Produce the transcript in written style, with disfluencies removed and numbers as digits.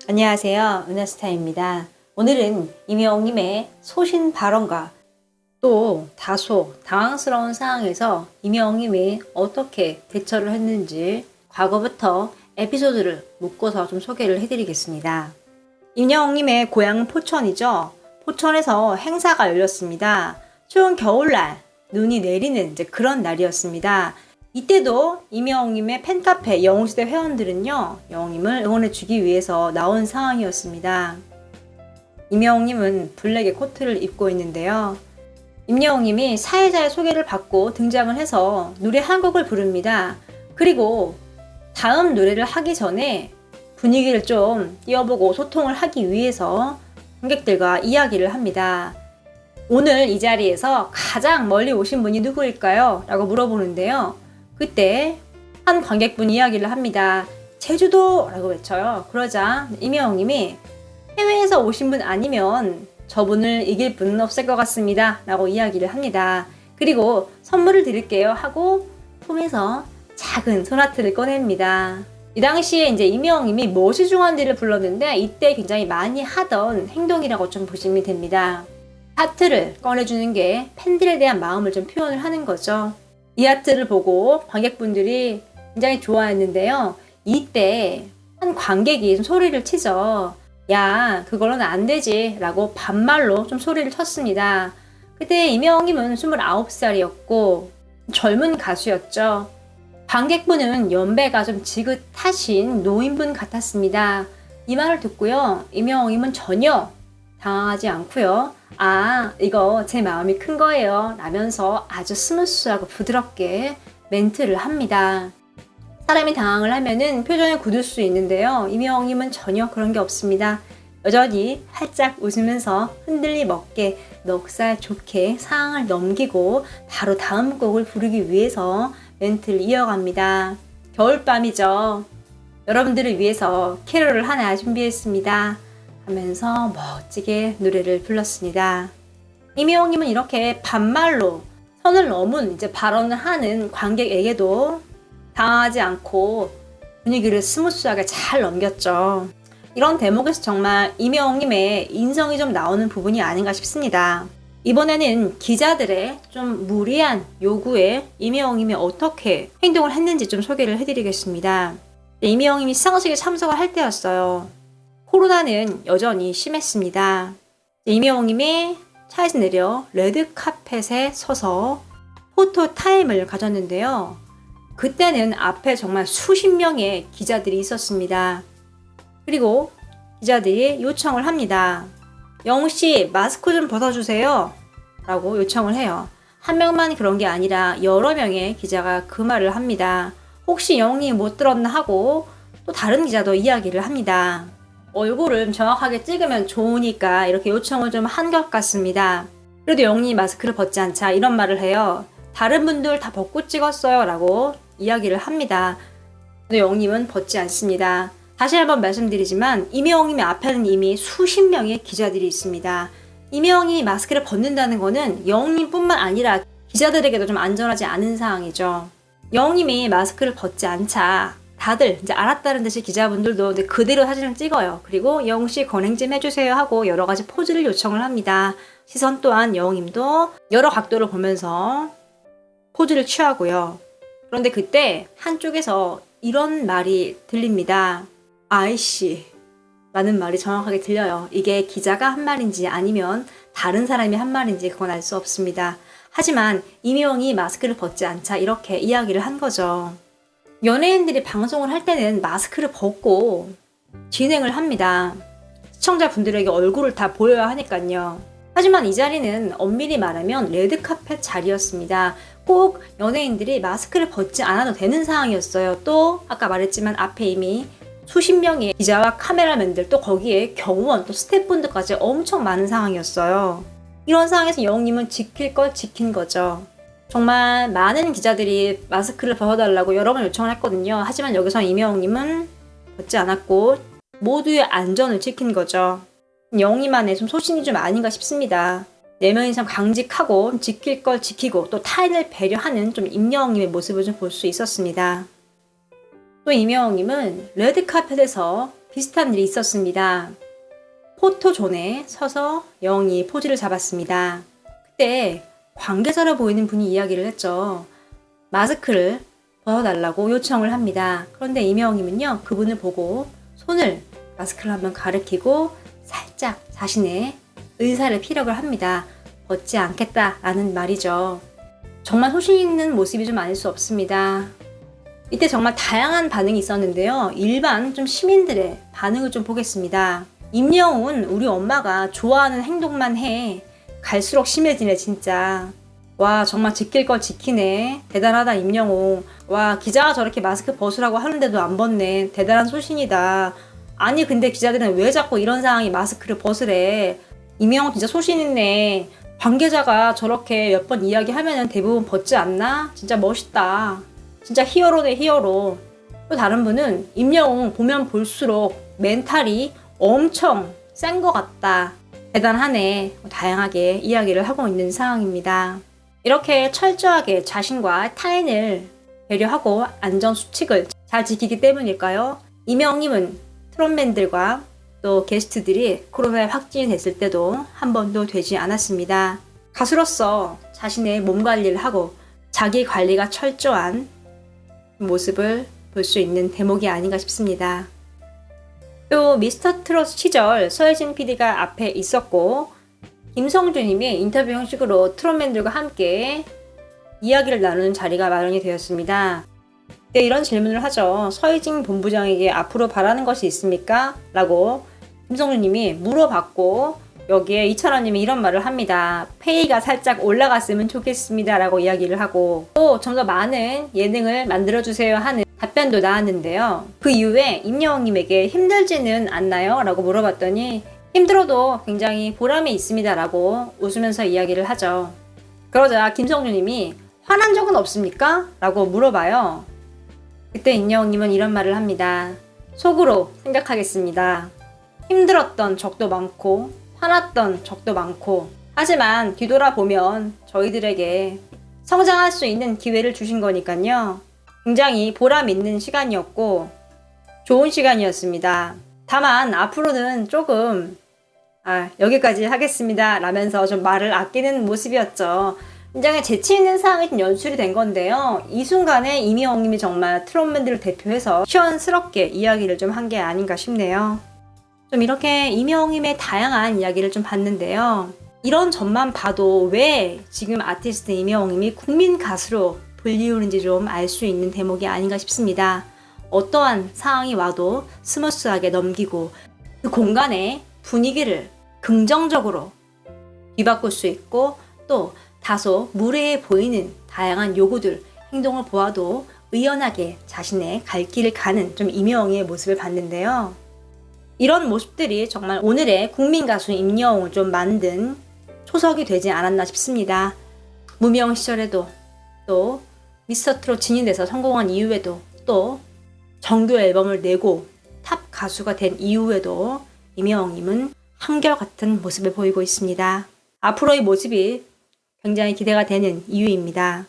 안녕하세요. 은하스타입니다. 오늘은 임영웅님의 소신 발언과 또 다소 당황스러운 상황에서 임영웅님이 어떻게 대처를 했는지 과거부터 에피소드를 묶어서 좀 소개를 해드리겠습니다. 임영웅님의 고향은 포천이죠. 포천에서 행사가 열렸습니다. 추운 겨울날 눈이 내리는 그런 날이었습니다. 이때도 임영웅님의 팬카페 영웅시대 회원들은요, 영웅님을 응원해주기 위해서 나온 상황이었습니다. 임영웅님은 블랙의 코트를 입고 있는데요. 임영웅님이 사회자의 소개를 받고 등장을 해서 노래 한 곡을 부릅니다. 그리고 다음 노래를 하기 전에 분위기를 좀 띄워보고 소통을 하기 위해서 관객들과 이야기를 합니다. 오늘 이 자리에서 가장 멀리 오신 분이 누구일까요? 라고 물어보는데요. 그때 한 관객분이 이야기를 합니다. 제주도! 라고 외쳐요. 그러자 임영웅님이 해외에서 오신 분 아니면 저분을 이길 분은 없을 것 같습니다. 라고 이야기를 합니다. 그리고 선물을 드릴게요 하고 폼에서 작은 소나트를 꺼냅니다. 이 당시에 이제 임영웅님이 멋이 중한디를 불렀는데 이때 굉장히 많이 하던 행동이라고 좀 보시면 됩니다. 하트를 꺼내주는 게 팬들에 대한 마음을 좀 표현을 하는 거죠. 이 하트를 보고 관객분들이 굉장히 좋아했는데요. 이때 한 관객이 좀 소리를 치죠. 야, 그걸로는 안 되지 라고 반말로 좀 소리를 쳤습니다. 그때 임영웅님은 29살이었고 젊은 가수였죠. 관객분은 연배가 좀 지긋하신 노인분 같았습니다. 이 말을 듣고요. 임영웅님은 전혀 당황하지 않고요. 아, 이거 제 마음이 큰 거예요 라면서 아주 스무스하고 부드럽게 멘트를 합니다. 사람이 당황을 하면은 표정이 굳을 수 있는데요. 임영웅님은 전혀 그런 게 없습니다. 여전히 활짝 웃으면서 흔들림 없게 넉살 좋게 상황을 넘기고 바로 다음 곡을 부르기 위해서 멘트를 이어갑니다. 겨울밤이죠. 여러분들을 위해서 캐롤을 하나 준비했습니다. 하면서 멋지게 노래를 불렀습니다. 임영웅님은 이렇게 반말로 선을 넘은 발언을 하는 관객에게도 당하지 않고 분위기를 스무스하게 잘 넘겼죠. 이런 대목에서 정말 임영웅님의 인성이 좀 나오는 부분이 아닌가 싶습니다. 이번에는 기자들의 좀 무리한 요구에 임영웅님이 어떻게 행동을 했는지 좀 소개를 해드리겠습니다. 임영웅님이 시상식에 참석을 할 때였어요. 코로나는 여전히 심했습니다. 임영웅님이 차에서 내려 레드카펫에 서서 포토 타임을 가졌는데요. 그때는 앞에 정말 수십 명의 기자들이 있었습니다. 그리고 기자들이 요청을 합니다. 영웅씨 마스크 좀 벗어주세요 라고 요청을 해요. 한 명만 그런 게 아니라 여러 명의 기자가 그 말을 합니다. 혹시 영웅님이 못 들었나 하고 또 다른 기자도 이야기를 합니다. 얼굴을 정확하게 찍으면 좋으니까 이렇게 요청을 좀 한 것 같습니다. 그래도 영웅이 마스크를 벗지 않자 이런 말을 해요. 다른 분들 다 벗고 찍었어요 라고 이야기를 합니다. 근데 영웅님은 벗지 않습니다. 다시 한번 말씀드리지만 임영웅님의 앞에는 이미 수십 명의 기자들이 있습니다. 임영웅이 마스크를 벗는다는 거는 영웅님뿐만 아니라 기자들에게도 좀 안전하지 않은 상황이죠. 영웅님이 마스크를 벗지 않자 다들 알았다는 듯이 기자분들도 그대로 사진을 찍어요. 그리고 영웅씨 권행 좀 해주세요 하고 여러 가지 포즈를 요청을 합니다. 시선 또한 영웅님도 여러 각도를 보면서 포즈를 취하고요. 그런데 그때 한쪽에서 이런 말이 들립니다. 아이씨 라는 말이 정확하게 들려요. 이게 기자가 한 말인지 아니면 다른 사람이 한 말인지 그건 알 수 없습니다. 하지만 임영웅이 마스크를 벗지 않자 이렇게 이야기를 한 거죠. 연예인들이 방송을 할 때는 마스크를 벗고 진행을 합니다. 시청자분들에게 얼굴을 다 보여야 하니까요. 하지만 이 자리는 엄밀히 말하면 레드카펫 자리였습니다. 꼭 연예인들이 마스크를 벗지 않아도 되는 상황이었어요. 또 아까 말했지만 앞에 이미 수십 명의 기자와 카메라맨들 또 거기에 경호원 또 스태프분들까지 엄청 많은 상황이었어요. 이런 상황에서 영웅님은 지킬 걸 지킨 거죠. 정말 많은 기자들이 마스크를 벗어달라고 여러 번 요청을 했거든요. 하지만 여기서 임영웅님은 벗지 않았고 모두의 안전을 지킨 거죠. 영웅님만의 좀 소신이 좀 아닌가 싶습니다. 내면이 참 강직하고 지킬 걸 지키고 또 타인을 배려하는 좀 임영웅님의 모습을 좀 볼 수 있었습니다. 또 임영웅님은 레드카펫에서 비슷한 일이 있었습니다. 포토존에 서서 영웅이 포즈를 잡았습니다. 그때 관계자로 보이는 분이 이야기를 했죠. 마스크를 벗어달라고 요청을 합니다. 그런데 임영웅님은요, 그분을 보고 손을 마스크를 한번 가리키고 살짝 자신의 의사를 피력을 합니다. 벗지 않겠다라는 말이죠. 정말 소신 있는 모습이 좀 아닐 수 없습니다. 이때 정말 다양한 반응이 있었는데요. 일반 좀 시민들의 반응을 좀 보겠습니다. 임영웅은 우리 엄마가 좋아하는 행동만 해. 갈수록 심해지네 진짜. 와 정말 지킬 거 지키네. 대단하다 임영웅. 와 기자가 저렇게 마스크 벗으라고 하는데도 안 벗네. 대단한 소신이다. 아니 근데 기자들은 왜 자꾸 이런 상황이 마스크를 벗으래. 임영웅 진짜 소신 있네. 관계자가 저렇게 몇 번 이야기하면 대부분 벗지 않나? 진짜 멋있다. 진짜 히어로네 히어로. 또 다른 분은 임영웅 보면 볼수록 멘탈이 엄청 센 것 같다. 대단하네. 다양하게 이야기를 하고 있는 상황입니다. 이렇게 철저하게 자신과 타인을 배려하고 안전수칙을 잘 지키기 때문일까요? 임영웅님은 트롯맨들과 또 게스트들이 코로나에 확진이 됐을 때도 한 번도 되지 않았습니다. 가수로서 자신의 몸 관리를 하고 자기 관리가 철저한 모습을 볼 수 있는 대목이 아닌가 싶습니다. 또 미스터 트롯 시절 서혜진 PD가 앞에 있었고 김성주님이 인터뷰 형식으로 트롯맨들과 함께 이야기를 나누는 자리가 마련이 되었습니다. 네, 이런 질문을 하죠. 서혜진 본부장에게 앞으로 바라는 것이 있습니까? 라고 김성주님이 물어봤고 여기에 이찬원님이 이런 말을 합니다. 페이가 살짝 올라갔으면 좋겠습니다 라고 이야기를 하고 또 좀 더 많은 예능을 만들어주세요 하는 답변도 나왔는데요. 그 이후에 임영웅님에게 힘들지는 않나요? 라고 물어봤더니 힘들어도 굉장히 보람이 있습니다 라고 웃으면서 이야기를 하죠. 그러자 김성주님이 화난 적은 없습니까? 라고 물어봐요. 그때 임영웅님은 이런 말을 합니다. 속으로 생각하겠습니다. 힘들었던 적도 많고 화났던 적도 많고 하지만 뒤돌아보면 저희들에게 성장할 수 있는 기회를 주신 거니까요. 굉장히 보람 있는 시간이었고 좋은 시간이었습니다. 다만 앞으로는 조금 여기까지 하겠습니다 라면서 좀 말을 아끼는 모습이었죠. 굉장히 재치 있는 상황이 좀 연출이 된 건데요. 이 순간에 임영웅님이 정말 트롯맨들을 대표해서 시원스럽게 이야기를 좀 한 게 아닌가 싶네요. 좀 이렇게 임영웅님의 다양한 이야기를 좀 봤는데요. 이런 점만 봐도 왜 지금 아티스트 임영웅님이 국민 가수로 불리우는지 좀 알 수 있는 대목이 아닌가 싶습니다. 어떠한 상황이 와도 스무스하게 넘기고 그 공간의 분위기를 긍정적으로 뒤바꿀 수 있고 또 다소 무례해 보이는 다양한 요구들, 행동을 보아도 의연하게 자신의 갈 길을 가는 좀 임영웅의 모습을 봤는데요. 이런 모습들이 정말 오늘의 국민 가수 임영웅을 좀 만든 초석이 되지 않았나 싶습니다. 무명 시절에도 또 미스터 트롯 진인돼서 성공한 이후에도 또 정규 앨범을 내고 탑 가수가 된 이후에도 임영웅님은 한결같은 모습을 보이고 있습니다. 앞으로의 모습이 굉장히 기대가 되는 이유입니다.